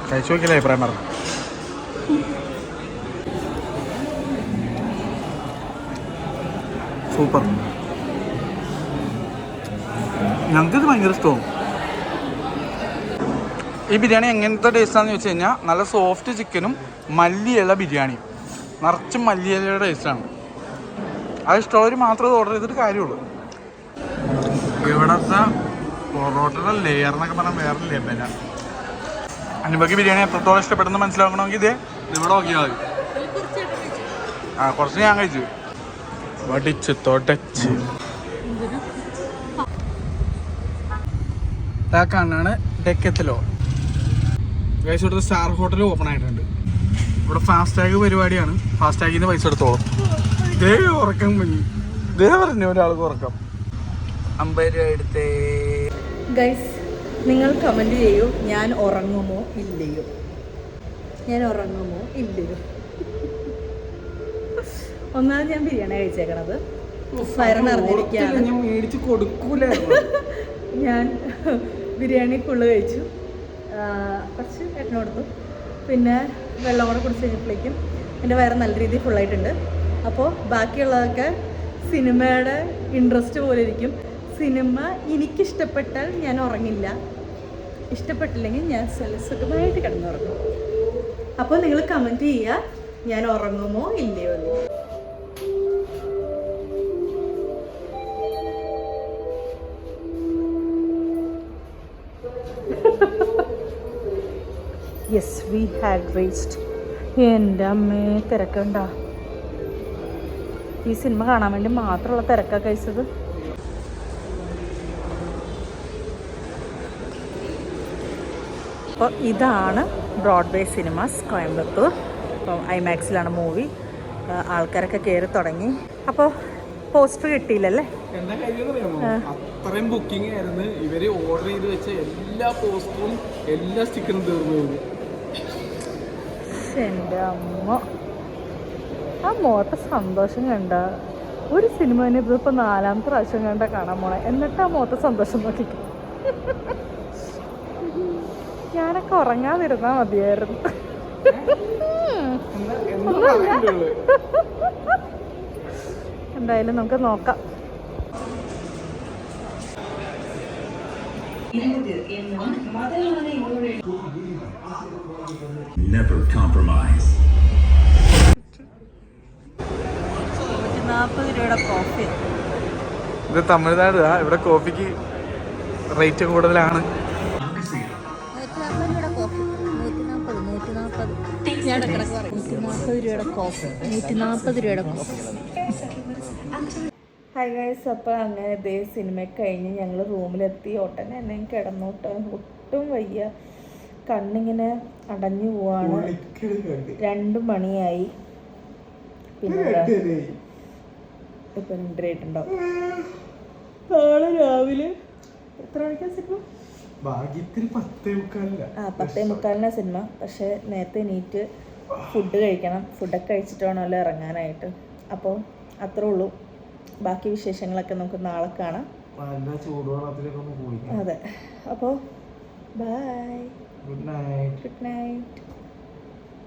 കഴിച്ചു നോക്കിയല്ലേ അഭിപ്രായം പറഞ്ഞു. സൂപ്പർ. ഞങ്ങൾക്കിത് ഭയങ്കര ഇഷ്ടവും. ഈ ബിരിയാണി എങ്ങനത്തെ ടേസ്റ്റാണെന്ന് ചോദിച്ചു കഴിഞ്ഞാൽ നല്ല സോഫ്റ്റ് ചിക്കനും മല്ലിയില ബിരിയാണിയും, നിറച്ചും മല്ലിയിലയുടെ ടേസ്റ്റാണ്. അത് ഇഷ്ടമുള്ളവർ മാത്രമേ ഓർഡർ ചെയ്തിട്ട് കാര്യമുള്ളൂ. ഇവിടുത്തെ പൊറോട്ടയുടെ ലെയർ എന്നൊക്കെ പറഞ്ഞാൽ വേറെ ലെവലാണ്. അനുപക്ക് ബിരിയാണി എത്രത്തോളം ഇഷ്ടപ്പെടുന്ന മനസ്സിലാക്കണമെങ്കിൽ ഇതേ ഇവിടെ നോക്കിയാൽ മതി. കുറച്ച് ഞാൻ കഴിച്ചു, വടിച്ച് തൊടച്ച്. കാണാണ് ഡെക്കത്തിലോ കഴിച്ചു കൊടുത്ത സ്റ്റാർ ഹോട്ടൽ ഓപ്പൺ ആയിട്ടുണ്ട്. ഇവിടെ ഫാസ്ടാഗ് പരിപാടിയാണ്. ഫാസ്ടാഗിൽ നിന്ന് പൈസ എടുത്തോളും. ഇതേ ഉറക്കം മഞ്ഞി, ഇതേ പറഞ്ഞു ഒരാൾക്ക് ഉറക്കം. 50 രൂപ എടുത്തേ. ഗൈസ്, നിങ്ങൾ കമൻറ്റ് ചെയ്യൂ, ഞാൻ ഉറങ്ങുമോ ഇല്ലയോ? ഞാൻ ഉറങ്ങുമോ ഇല്ലയോ? ഒന്നാമത് ഞാൻ ബിരിയാണി കഴിച്ചേക്കണത്, വയറിനറിഞ്ഞിരിക്കുകയാണ്. ഞാൻ മേടിച്ച് കൊടുക്കൂല. ഞാൻ ബിരിയാണി ഫുള്ള് കഴിച്ചു, കുറച്ച് ഏട്ടന് കൊടുത്തു, പിന്നെ വെള്ളം കൂടെ കുടിച്ച് കഴിഞ്ഞപ്പോഴേക്കും എൻ്റെ വയറ് നല്ല രീതിയിൽ ഫുള്ളായിട്ടുണ്ട്. അപ്പോൾ ബാക്കിയുള്ളതൊക്കെ സിനിമയുടെ ഇൻട്രസ്റ്റ് പോലെ ഇരിക്കും. സിനിമ എനിക്കിഷ്ടപ്പെട്ടാൽ ഞാൻ ഉറങ്ങില്ല, ഇഷ്ടപ്പെട്ടില്ലെങ്കിൽ ഞാൻ സുഖമായിട്ട് കിടന്നുറങ്ങും. അപ്പോൾ നിങ്ങൾ കമൻറ്റ് ചെയ്യുക, ഞാൻ ഉറങ്ങുമോ ഇല്ലയോ എന്ന്. Yes, we had reached. എൻ്റെ അമ്മേ, തിരക്കുണ്ട. ഈ സിനിമ കാണാൻ വേണ്ടി മാത്രമുള്ള തിരക്കാണ് കഴിച്ചത്. അപ്പോൾ ഇതാണ് ബ്രോഡ്വേ സിനിമാസ് കോയമ്പത്തൂർ. അപ്പോൾ ഐമാക്സിലാണ് മൂവി. ആൾക്കാരൊക്കെ കയറി തുടങ്ങി. അപ്പോൾ പോസ്റ്റർ കിട്ടിയില്ലല്ലേ? എന്താ കാര്യം അറിയാമോ? അത്രയും ബുക്കിംഗ് ആയിരുന്നു. ഇവര് ഓർഡർ ചെയ്ത് വെച്ച എല്ലാ പോസ്റ്ററും എല്ലാ സ്റ്റിക്കറും തീർന്നു പോകുന്നു. എൻ്റെ അമ്മ, ആ മുഖത്തെ സന്തോഷം കണ്ട. ഒരു സിനിമ തന്നെ ഇതിപ്പോൾ 4ാമത്തെ പ്രാവശ്യം കണ്ട കാണാൻ പോണേ, എന്നിട്ട് ആ മുഖത്തെ സന്തോഷം നോക്കിക്കും. ഞാനൊക്കെ ഉറങ്ങാതിരുന്നാ മതിയായിരുന്നു. എന്തായാലും നമുക്ക് നോക്കാം. Never compromise. 40 രൂപയുടെ കോഫി. ഇത് തമിഴ്നാട്. ഇവിടെ കോഫിക്ക് റേറ്റ് കൂടുതലാണ്. ഞാൻ ഇടക്കിടക്ക് പറയും 140 രൂപയുടെ കോഫി 140 രൂപയുടെ കോഫി. ഹായ് ഗൈസ്, അപ്പോൾ അങ്ങനെ ഇതേ സിനിമ കഴിഞ്ഞ് ഞങ്ങൾ റൂമിലെത്തി. ഉടനെ തന്നെ കിടന്നോട്ട് ഒട്ടും വയ്യ, കണ്ണിങ്ങനെ അടഞ്ഞു പോവാണ്. 2 മണിയായി. പിന്നെ ഇപ്പം 2:08 നാളെ രാവിലെ എത്ര മണിക്കാണ് സിനിമ? 10:45 സിനിമ. പക്ഷേ നേരത്തെ എണീറ്റ് ഫുഡ് കഴിക്കണം. ഫുഡൊക്കെ കഴിച്ചിട്ട് വേണമല്ലോ ഇറങ്ങാനായിട്ട്. അപ്പോൾ അത്രേ ഉള്ളൂ. ബാക്കി വിശേഷങ്ങളൊക്കെ നമുക്ക് നാളെ കാണാം. അതെ, അപ്പോൾ bye, good night. Good night.